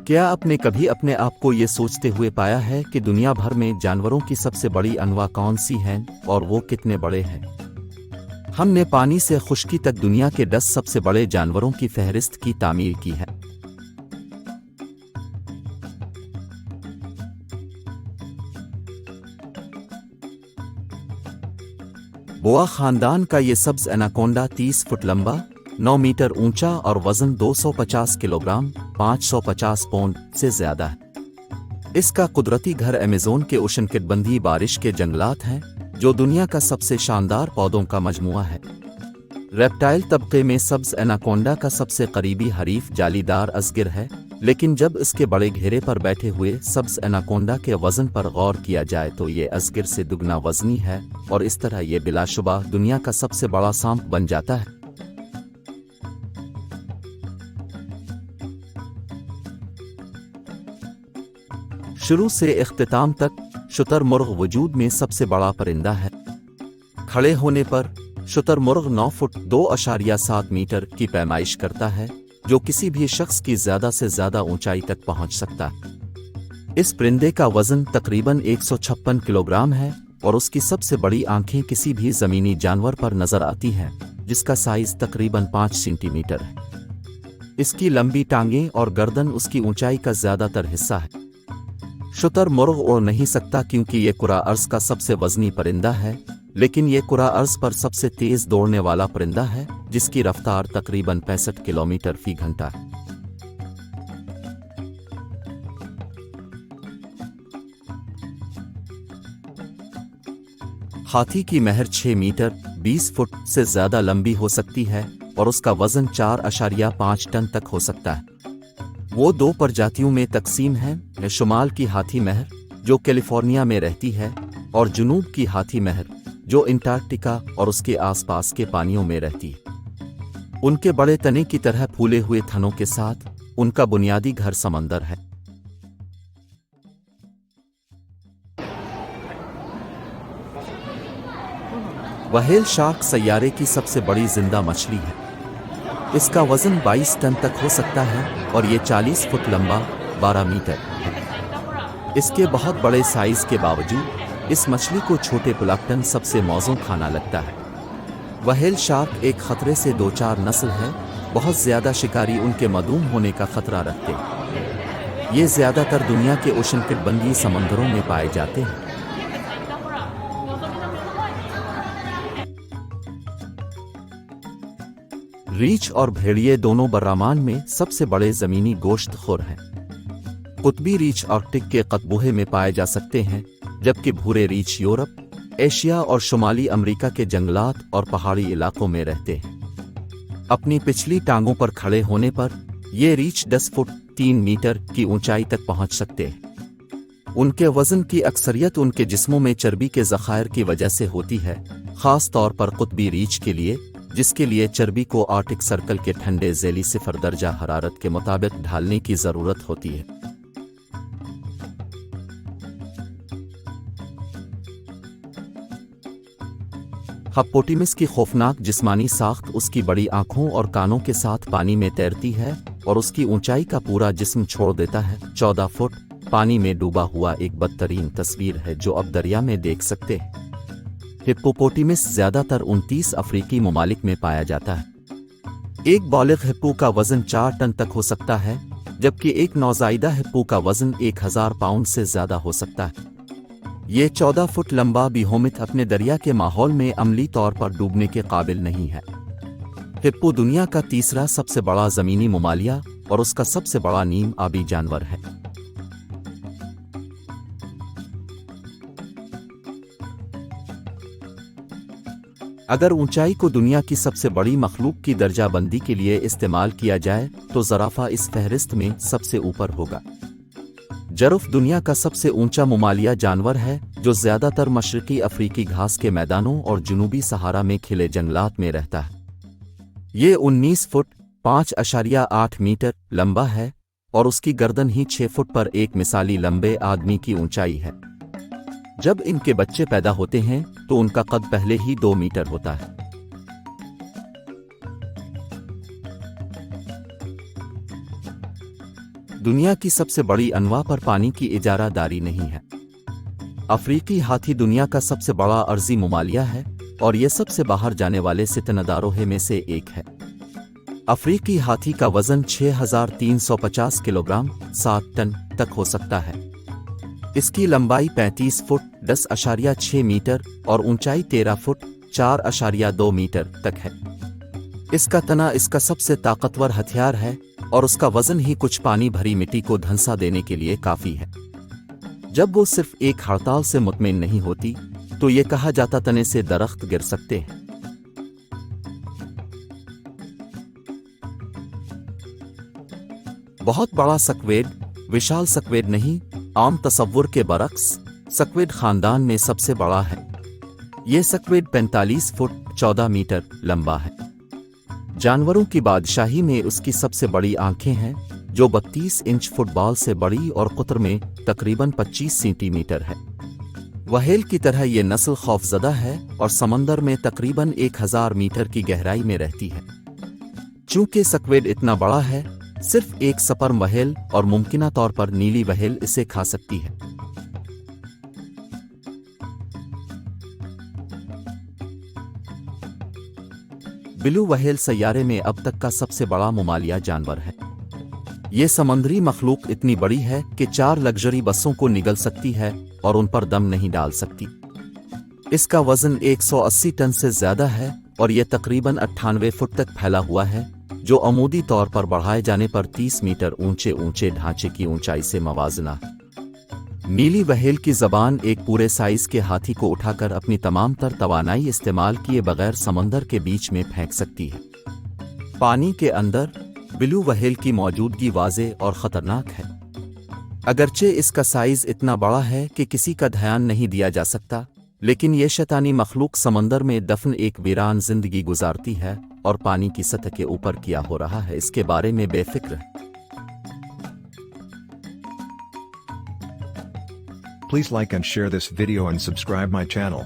क्या आपने कभी अपने आप को ये सोचते हुए पाया है कि दुनिया भर में जानवरों की सबसे बड़ी अनवा कौन सी हैं और वो कितने बड़े हैं? हमने पानी से खुश्की तक दुनिया के 10 सबसे बड़े जानवरों की फहरिस्त की तामीर की है। बोआ खानदान का ये सब्ज एनाकोंडा 30 फुट लंबा, 9 मीटर ऊंचा और वजन 250 किलोग्राम 550 पौंड से ज्यादा है। इसका कुदरती घर अमेज़न के उष्णकटिबंधीय बारिश के जंगलात हैं, जो दुनिया का सबसे शानदार पौधों का मजमुआ है। रेप्टाइल तबके में सब्ज एनाकोंडा का सबसे करीबी हरीफ जालीदार अजगर है, लेकिन जब इसके बड़े घेरे पर बैठे हुए सब्ज एनाकोंडा के वजन पर गौर किया जाए तो ये अजगर से दुगना वजनी है और इस तरह ये बिलाशुबा दुनिया का सबसे बड़ा सांप बन जाता है। शुरू से इख्तिताम तक शुतुरमुर्ग वजूद में सबसे बड़ा परिंदा है। खड़े होने पर शुतुरमुर्ग 9 फुट 2.7 मीटर की पैमाइश करता है, जो किसी भी शख्स की ज्यादा से ज्यादा ऊंचाई तक पहुंच सकता है। इस परिंदे का वजन तकरीबन 156 किलोग्राम है और उसकी सबसे बड़ी आंखें किसी भी जमीनी जानवर पर नजर आती हैं, जिसका साइज तकरीबन 5 सेंटीमीटर है। इसकी लंबी टांगें और गर्दन उसकी ऊंचाई का ज्यादातर हिस्सा है। शुतुरमुर्ग उड़ नहीं सकता क्योंकि ये कुरा अर्ज का सबसे वजनी परिंदा है, लेकिन ये कुरा अर्ज पर सबसे तेज दौड़ने वाला परिंदा है, जिसकी रफ्तार तकरीबन 65 किलोमीटर फी घंटा है। हाथी की महर 6 मीटर 20 फुट से ज्यादा लंबी हो सकती है और उसका वजन 4.5 टन तक हो सकता है। वो 2 प्रजातियों में तकसीम है, शुमाल की हाथी महर जो कैलिफोर्निया में रहती है और जुनूब की हाथी महर जो अंटार्कटिका और उसके आसपास के पानियों में रहती है। उनके बड़े तने की तरह फूले हुए थनों के साथ उनका बुनियादी घर समंदर है। व्हेल शार्क सैयारे की सबसे बड़ी जिंदा मछली है। इसका वजन 22 टन तक हो सकता है और ये 40 फुट लंबा 12 मीटर है। इसके बहुत बड़े साइज के बावजूद इस मछली को छोटे प्लांक्टन सबसे मौजूद खाना लगता है। व्हेल शार्क एक खतरे से 2-4 नस्ल है। बहुत ज्यादा शिकारी उनके मदूम होने का खतरा रखते हैं। ये ज्यादातर दुनिया के उष्णकटिबंधीय समंदरों में पाए जाते हैं। रीछ और भेड़िए दोनों बर्रामान में सबसे बड़े जमीनी गोश्तखोर हैं। कुतबी रीछ आर्कटिक के कतबूहे में पाए जा सकते हैं, जबकि भूरे रीछ यूरोप, एशिया और शुमाली अमेरिका के जंगलात और पहाड़ी इलाकों में रहते हैं। अपनी पिछली टांगों पर खड़े होने पर ये रीछ 10 फुट 3 मीटर की ऊंचाई तक पहुंच सकते हैं। उनके वजन की अक्सरियत उनके जिस्मों में चर्बी के ज़खायर की वजह से होती है, खास तौर पर कुतबी रीछ के लिए, जिसके लिए चर्बी को आर्कटिक सर्कल के ठंडे ज़ैली 0 दर्जा हरारत के मुताबिक ढालने की ज़रूरत होती है। हिप्पोपोटामस की खौफनाक जिस्मानी साख्त उसकी बड़ी आंखों और कानों के साथ पानी में तैरती है और उसकी ऊंचाई का पूरा जिस्म छोड़ देता है। 14 फुट पानी में डूबा हुआ एक बदतरीन तस्वीर है जो अब दरिया में देख सकते हैं। हिप्पोपोटामस ज्यादातर 29 अफ्रीकी ममालिक में पाया जाता है। एक बालिग हिप्पो का वजन 4 टन तक हो सकता है, जबकि एक नौज़ायदा हिप्पो का वजन 1000 पाउंड से ज्यादा हो सकता है। ये 14 फुट लंबा बिहोमिथ अपने दरिया के माहौल में अमली तौर पर डूबने के काबिल नहीं है। हिप्पो दुनिया का तीसरा सबसे बड़ा जमीनी ममालिया और उसका सबसे बड़ा नीम आबी जानवर है। अगर ऊंचाई को दुनिया की सबसे बड़ी मखलूक की दर्जाबंदी के लिए इस्तेमाल किया जाए तो ज़राफ़ा इस फहरिस्त में सबसे ऊपर होगा। जरुफ दुनिया का सबसे ऊंचा ममालिया जानवर है, जो ज्यादातर मशरकी अफ्रीकी घास के मैदानों और जुनूबी सहारा में खिले जंगलात में रहता है। ये 19 फुट 5.8 मीटर लंबा है और उसकी गर्दन ही 6 फुट पर एक मिसाली लंबे आदमी की ऊंचाई है। जब इनके बच्चे पैदा होते हैं तो उनका कद पहले ही 2 मीटर होता है। दुनिया की सबसे बड़ी अनवा पर पानी की इजारादारी नहीं है। अफ्रीकी हाथी दुनिया का सबसे बड़ा अर्जी ममालिया है और ये सबसे बाहर जाने वाले सितनदारों में से एक है। अफ्रीकी हाथी का वजन 6350 किलोग्राम 7 टन तक हो सकता है। इसकी लंबाई 35 फुट 10.6 मीटर और ऊंचाई 13 फुट 4.2 मीटर तक है। इसका तना इसका सबसे ताकतवर हथियार है और उसका वजन ही कुछ पानी भरी मिट्टी को धंसा देने के लिए काफी है। जब वो सिर्फ एक हड़ताल से मुतमिन नहीं होती तो ये कहा जाता तने से दरख्त गिर सकते हैं। बहुत बड़ा सक्वेड, विशाल सक्वेड नहीं, आम तस्वुर के बरक्स सक्वेड खानदान में सबसे बड़ा है। यह सक्वेड 45 फुट 14 मीटर लंबा है। जानवरों की बादशाही में उसकी सबसे बड़ी आंखें हैं जो 32 इंच फुटबॉल से बड़ी और कुतर में तकरीबन 25 सेंटीमीटर है। व्हेल की तरह ये नस्ल खौफजदा है और समंदर में तकरीबन 1000 मीटर की गहराई में रहती है। चूंकि सक्वेड इतना बड़ा है, सिर्फ एक स्पर्म व्हेल और मुमकिना तौर पर नीली व्हेल इसे खा सकती है। ब्लू व्हेल सैयारे में अब तक का सबसे बड़ा ममालिया जानवर है। ये समुद्री मखलूक इतनी बड़ी है कि 4 लग्जरी बसों को निगल सकती है और उन पर दम नहीं डाल सकती। इसका वजन 180 टन से ज्यादा है और यह तकरीबन 98 फुट तक फैला हुआ है, जो अमूदी तौर पर बढ़ाए जाने पर 30 मीटर ऊंचे ऊंचे ढांचे की ऊंचाई से मवाजना है। नीली व्हेल की जबान एक पूरे साइज के हाथी को उठाकर अपनी तमाम तर तवानाई इस्तेमाल किए बगैर समंदर के बीच में फेंक सकती है। पानी के अंदर ब्लू व्हेल की मौजूदगी वाज़े और खतरनाक है। अगरचे इसका साइज इतना बड़ा है कि किसी का ध्यान नहीं दिया जा सकता, लेकिन यह शैतानी मखलूक समंदर में दफन एक वीरान जिंदगी गुजारती है और पानी की सतह के ऊपर क्या हो रहा है इसके बारे में बेफिक्र है। Please like and share this video and subscribe my channel.